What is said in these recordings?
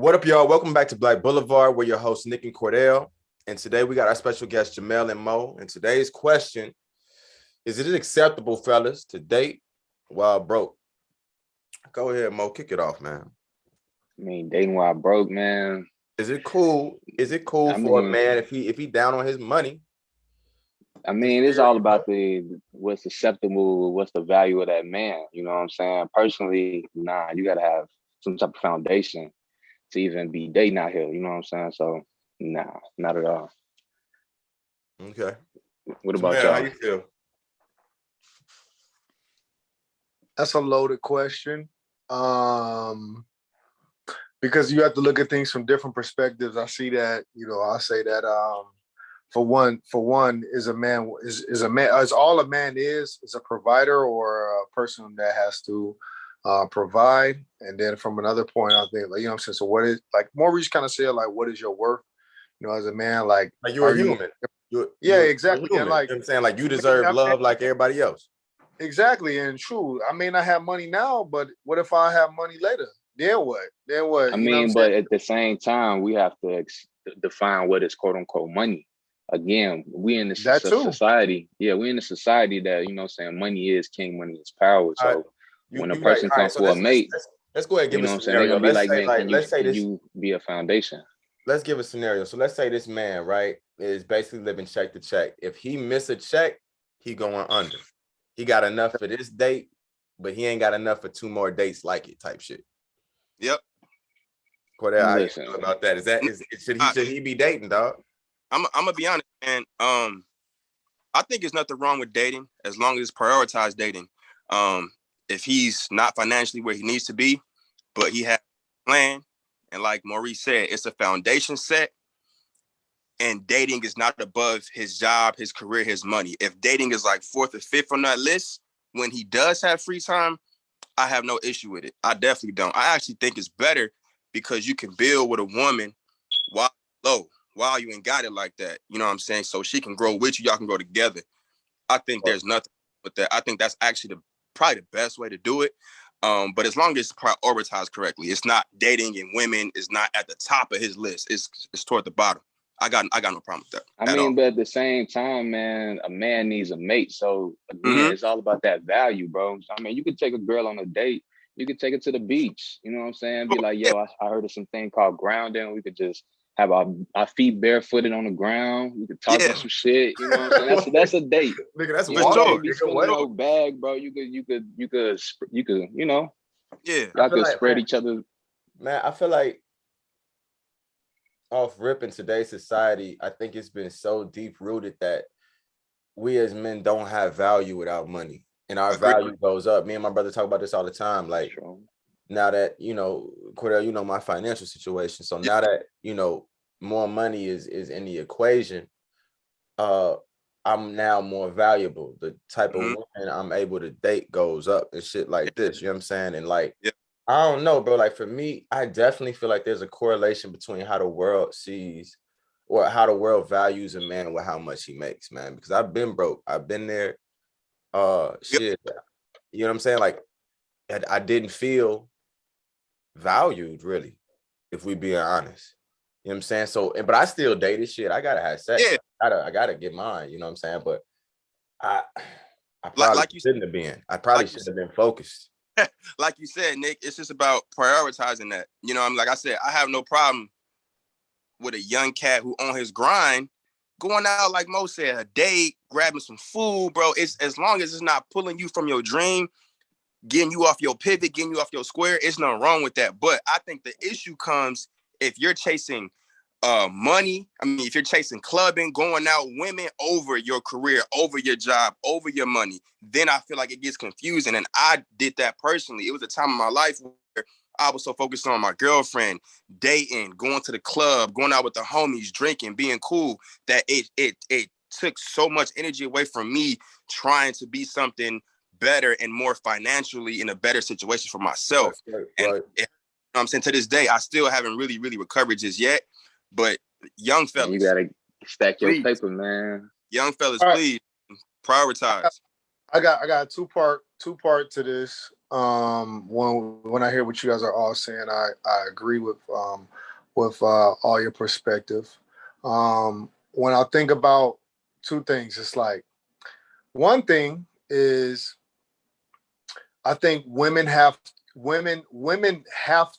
What up, y'all? Welcome back to Black Boulevard. We're your hosts, Nick and Cordell. And today we got our special guests, Jamel and Mo. And today's question is it acceptable, fellas, to date while broke? Go ahead, Mo. Kick it off, man. I mean, dating while broke, man. Is it cool? Is it cool for a man if he down on his money? I mean, it's all about what's acceptable, what's the value of that man. You know what I'm saying? Personally, nah, you gotta have some type of foundation to even be dating out here. You know what I'm saying? So, nah, not at all. Okay. What about y'all? How you feel? That's a loaded question. Because you have to look at things from different perspectives. I see that, I say that for one, is all a man is a provider or a person that has to provide. And then from another point, I think, what I'm saying? So what is, like Maurice kind of said, like, what is your worth? As a man, like you're a human. Exactly. Human. And like, you know what I'm saying, like, you deserve love like everybody else. Exactly. And true, I may not have money now, but what if I have money later? Then what? I mean, but at the same time, we have to define what is quote unquote money. Again, we in this society. Yeah, we in a society that, money is king, money is power. So when a person comes for a mate, let's go ahead and give a scenario. They're gonna be like, man, can you be a foundation? Let's give a scenario. So let's say this man, right, is basically living check to check. If he miss a check, he going under. He got enough for this date, but he ain't got enough for 2 more dates like it type shit. Yep. Cordell, how you feel about that? Should he be dating, dog? I'm gonna be honest, man. I think there's nothing wrong with dating as long as it's prioritized dating. If he's not financially where he needs to be, but he has a plan, and like Maurice said, it's a foundation set, and dating is not above his job, his career, his money. If dating is like 4th or 5th on that list, when he does have free time, I have no issue with it. I definitely don't. I actually think it's better because you can build with a woman while you ain't got it like that. You know what I'm saying? So she can grow with you. Y'all can grow together. I think there's nothing with that. I think that's actually probably the best way to do it. But as long as it's prioritized correctly, it's not dating and women is not at the top of his list. It's toward the bottom. I got no problem with that. I mean, but at the same time, man, a man needs a mate. So again, it's all about that value, bro. I mean, you could take a girl on a date. You could take her to the beach. You know what I'm saying? Be like, yo, I heard of some thing called grounding. We could just have our feet barefooted on the ground. We could talk about some shit. You know what I'm saying? That's a date. Nigga, that's what you be spending no bag, bro. You could, y'all could spread each other. Man, I feel like off rip in today's society, I think it's been so deep rooted that we as men don't have value without money, and our value goes up. Me and my brother talk about this all the time. Like, now that, Cordell, my financial situation. So now that, more money is in the equation, I'm now more valuable. The type of woman I'm able to date goes up and shit like this. You know what I'm saying? And like, I don't know, bro. Like, for me, I definitely feel like there's a correlation between how the world sees or how the world values a man with how much he makes, man. Because I've been broke. I've been there. Shit. You know what I'm saying? Like, I didn't feel valued, really, if we being honest. You know what I'm saying? So, but I still dated shit. I gotta have sex. Yeah. I gotta get mine. You know what I'm saying? But I probably shouldn't have been. I probably should have been focused. Like you said, Nick, it's just about prioritizing that. Like I said, I have no problem with a young cat who on his grind, going out, like Mo said, a date, grabbing some food, bro. It's as long as it's not pulling you from your dream, getting you off your pivot, getting you off your square, it's nothing wrong with that. But I think the issue comes if you're chasing money. I mean, if you're chasing clubbing, going out, women over your career, over your job, over your money, then I feel like it gets confusing. And I did that personally. It was a time in my life where I was so focused on my girlfriend, dating, going to the club, going out with the homies, drinking, being cool, that it took so much energy away from me trying to be something better and more financially in a better situation for myself. Right. And you know what I'm saying, to this day, I still haven't really recovered just yet. But young fellas, you gotta stack your paper, man. Young fellas, please prioritize. I got a two part to this. When I hear what you guys are all saying, I agree with all your perspective. When I think about two things, it's like one thing is I think women have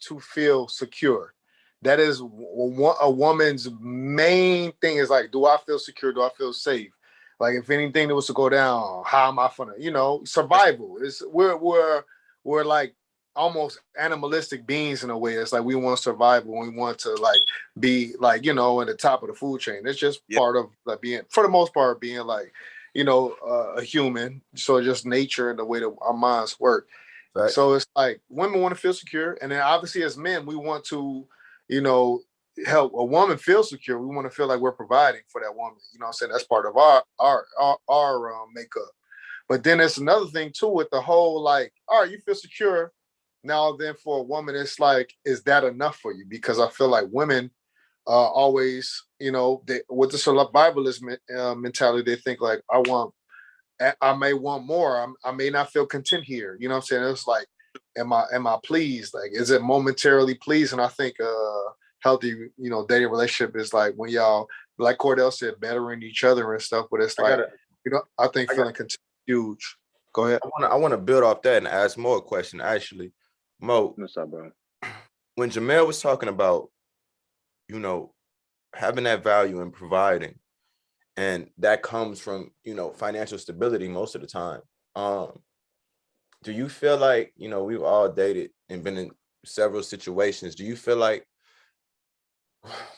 to feel secure. That is a woman's main thing is like, do I feel secure? Do I feel safe? Like if anything that was to go down, how am I gonna, survival. We're like almost animalistic beings in a way. It's like we want survival. We want to like be like, in the top of the food chain. It's just part of like being, for the most part, being like, a human. So it's just nature and the way that our minds work. Right. So it's like women want to feel secure. And then obviously as men, we want to, help a woman feel secure. We want to feel like we're providing for that woman. You know what I'm saying? That's part of our makeup. But then it's another thing too with the whole like, all right, you feel secure. Now then for a woman, it's like, is that enough for you? Because I feel like women always, with the survivalist mentality, they think like, I may want more. I may not feel content here. You know what I'm saying? It's like, am I pleased? Like, is it momentarily pleased? And I think healthy, dating relationship is like when y'all, like Cordell said, bettering each other and stuff. But it's like, I think feeling content is huge. Go ahead. I want to build off that and ask more a question. Actually, Mo, what's up, bro? When Jamel was talking about, having that value and providing, and that comes from, financial stability most of the time. Do you feel like, we've all dated and been in several situations. Do you feel like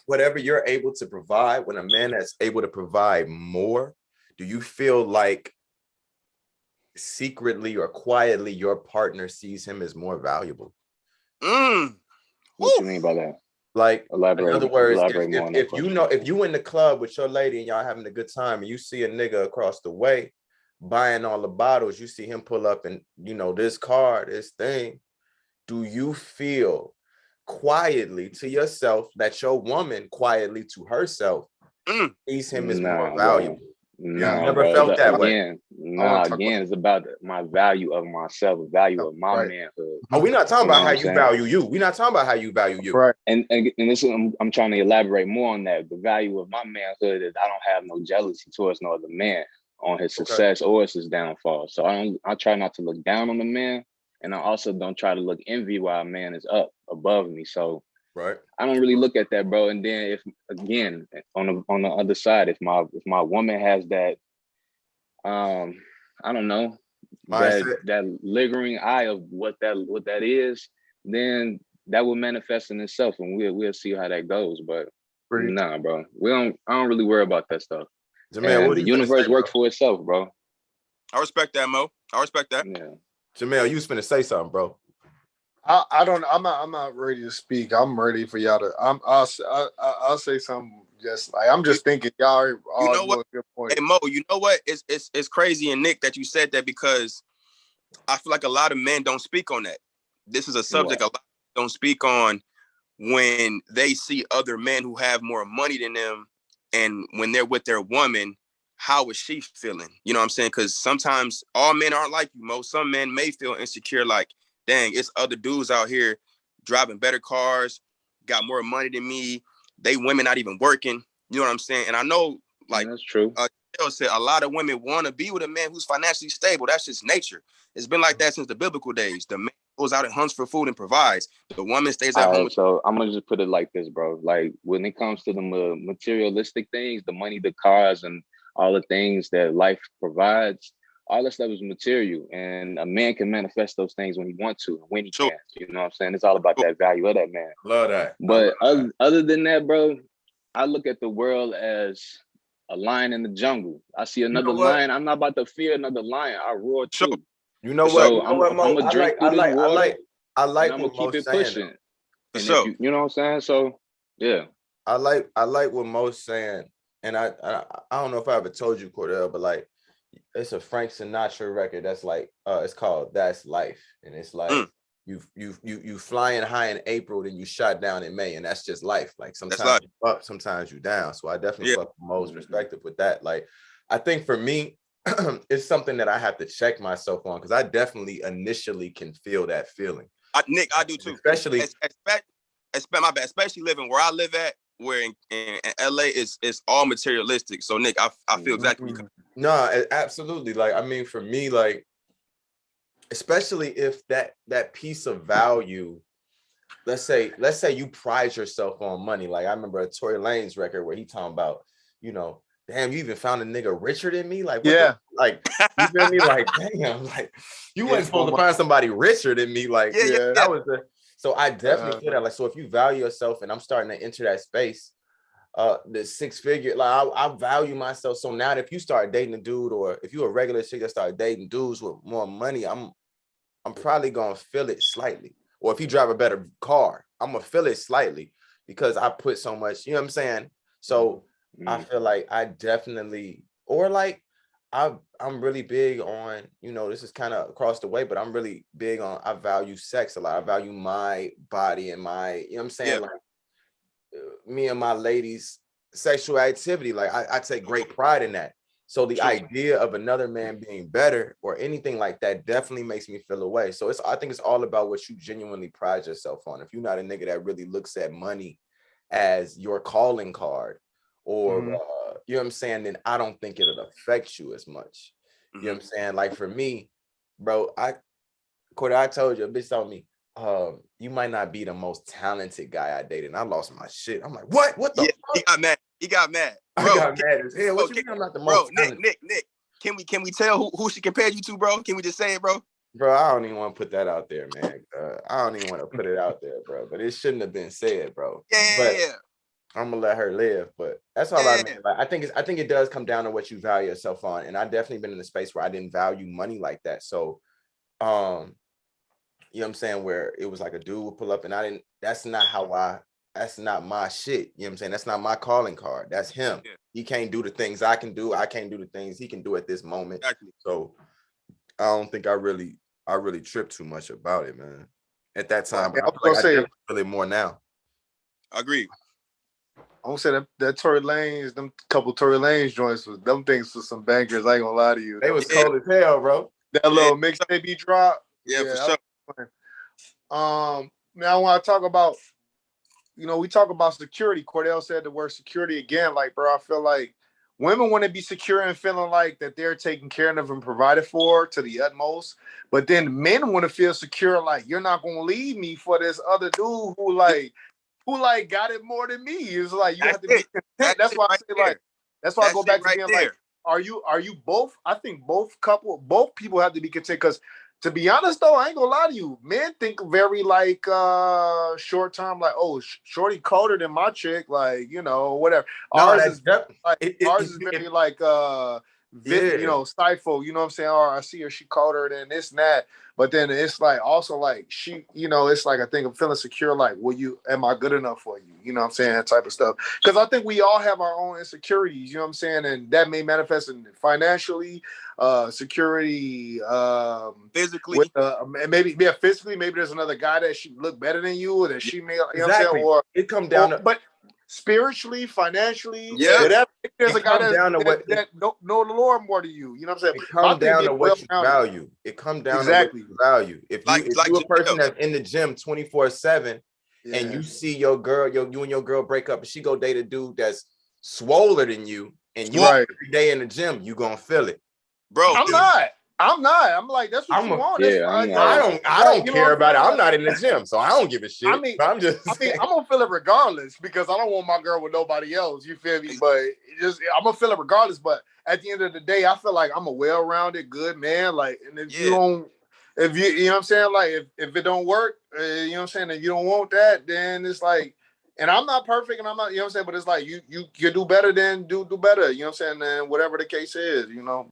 whatever you're able to provide, when a man that's able to provide more, do you feel like secretly or quietly your partner sees him as more valuable? What you mean by that? Like, elaborate, in other words, if you in the club with your lady and y'all having a good time and you see a nigga across the way buying all the bottles, you see him pull up and, this car, this thing, do you feel quietly to yourself that your woman quietly to herself sees him as more valuable? Nah, never felt that way. Again, it's about my value of myself, the value of my manhood. Oh, we're not talking about how you value you. We're not talking about how you value you. Right. And this is, I'm trying to elaborate more on that. The value of my manhood is I don't have no jealousy towards no other man on his success or his downfall. So I try not to look down on the man, and I also don't try to look envy while a man is up above me. So I don't really look at that, bro. And then if again on the other side, if my woman has that, I don't know, that lingering eye of what that is, then that will manifest in itself, and we'll see how that goes. But nah, bro, I don't really worry about that stuff. Jamel, the universe works for itself, bro. I respect that, Mo. I respect that. Yeah. Jamel, you was finna say something, bro. I'm not ready to speak. I'm ready for y'all to. I'll say something. Just like I'm just thinking, y'all. You know what? Good point. Hey Mo, you know what? It's crazy, and Nick, that you said that, because I feel like a lot of men don't speak on that. This is a subject a lot of men don't speak on when they see other men who have more money than them, and when they're with their woman, how is she feeling? You know what I'm saying? Because sometimes all men aren't like you, Mo. Some men may feel insecure, like, dang, it's other dudes out here driving better cars, got more money than me. They women not even working. You know what I'm saying? And I know, like, that's true. Said a lot of women want to be with a man who's financially stable. That's just nature. It's been like that since the biblical days. The man goes out and hunts for food and provides. The woman stays at home. So I'm gonna just put it like this, bro. Like when it comes to the materialistic things, the money, the cars, and all the things that life provides, all that stuff is material, and a man can manifest those things when he wants to, when he can. You know what I'm saying? It's all about that value of that man. Love that. But other than that, bro, I look at the world as a lion in the jungle. I see another lion. I'm not about to fear another lion. I roar too. You know what? So I'm gonna drink through this water. I like I'm gonna keep it pushing. And so you know what I'm saying? So yeah. I like what Mo's saying. And I don't know if I ever told you, Cordell, but like it's a Frank Sinatra record that's like it's called That's Life. And it's like you flying high in April, then you shot down in May, and that's just life. Like sometimes you up, sometimes you down. So I definitely fuck with Mo's perspective with that. Like I think for me, it's something that I have to check myself on, because I definitely initially can feel that feeling. Nick, I do too. Especially living where I live at, where in LA it's all materialistic. So Nick, I feel exactly. No, absolutely. Like, I mean, for me, like, especially if that piece of value, let's say you pride yourself on money. Like, I remember a Tory Lanez record where he talking about, you know, damn, you even found a nigga richer than me. Like, what like, you feel me? Like, damn, like, you weren't supposed to find somebody richer than me. Like, that was the. So I definitely feel that. Like, so if you value yourself, and I'm starting to enter that space, the 6 figure, like, I value myself. So now if you start dating a dude, or if you're a regular chick that start dating dudes with more money, I'm probably gonna feel it slightly. Or if you drive a better car, I'm gonna feel it slightly, because I put so much, you know what I'm saying? So I feel like I definitely, or like, I'm really big on, you know, this is kind of across the way, but I'm really big on, I value sex a lot. I value my body and my, you know what I'm saying? Like, me and my ladies' sexual activity. Like, I take great pride in that. So the idea of another man being better or anything like that definitely makes me feel away. So I think it's all about what you genuinely pride yourself on. If you're not a nigga that really looks at money as your calling card, or you know what I'm saying, then I don't think it'll affect you as much. You know what I'm saying? Like, for me, bro, Cordy, I told you, a bitch told me, you might not be the most talented guy I dated. And I lost my shit. I'm like, what? What the fuck? He got mad. Bro, I got mad as hell. What you mean I'm not the most talented? Nick, can we tell who she compared you to, bro? Can we just say it, bro? Bro, I don't even want to put that out there, man. I don't even want to put it out there, bro. But it shouldn't have been said, bro. Yeah. I'm gonna let her live. But that's all I mean. Like, I think it does come down to what you value yourself on. And I definitely been in a space where I didn't value money like that. So, you know what I'm saying, where it was like a dude would pull up, and that's not my shit. You know what I'm saying? That's not my calling card. That's him. Yeah. He can't do the things I can do. I can't do the things he can do at this moment. Exactly. So I don't think I really tripped too much about it, man, at that time. But I feel it more now. I agree. I'm gonna say that Tory Lanez, them couple Tory Lanez joints, them things was some bangers. I ain't gonna lie to you. They was cold as hell, bro. That little mixtape he dropped. Yeah, for sure. Now I want to talk about, you know, we talk about security. Cordell said the word security again. Like, bro, I feel like women want to be secure and feeling like that they're taken care of and provided for to the utmost. But then men want to feel secure, like, you're not gonna leave me for this other dude who got it more than me. It's like you have to be content. That's why I say like, that's why I go back to being like, are you both? I think both people have to be content, because to be honest though, I ain't gonna lie to you, men think very like short term, like, oh, shorty colder than my chick, like, you know, whatever. Ours is very like you know, stifle, you know what I'm saying? Or I see her, she colder than this and that. But then it's like also like she, you know, it's like I think I'm feeling secure, like, am I good enough for you? You know what I'm saying? That type of stuff. Because I think we all have our own insecurities, you know what I'm saying? And that may manifest in financially, security, physically, maybe physically, maybe there's another guy that she look better than you, or that she may, you know what I'm saying? Or it come down to, but spiritually, financially, whatever. There's a guy that know the Lord more than you. You know what I'm saying? It comes down to what you value. It comes down to what you value. If you're a person that's in the gym 24/7, and you see your girl, you and your girl break up, and she go date a dude that's swoller than you, and you every day in the gym, you gonna feel it, bro. I'm not. I'm like, that's what you want. Yeah, I don't care about it. I'm not in the gym, so I don't give a shit. I mean, I'm gonna feel it regardless, because I don't want my girl with nobody else. You feel me? But I'm gonna feel it regardless. But at the end of the day, I feel like I'm a well-rounded, good man. Like, and if you know what I'm saying? Like, if it don't work, you know what I'm saying? If you don't want that, then it's like, and I'm not perfect, and I'm not, you know what I'm saying? But it's like you do better, then do better. You know what I'm saying? And whatever the case is, you know.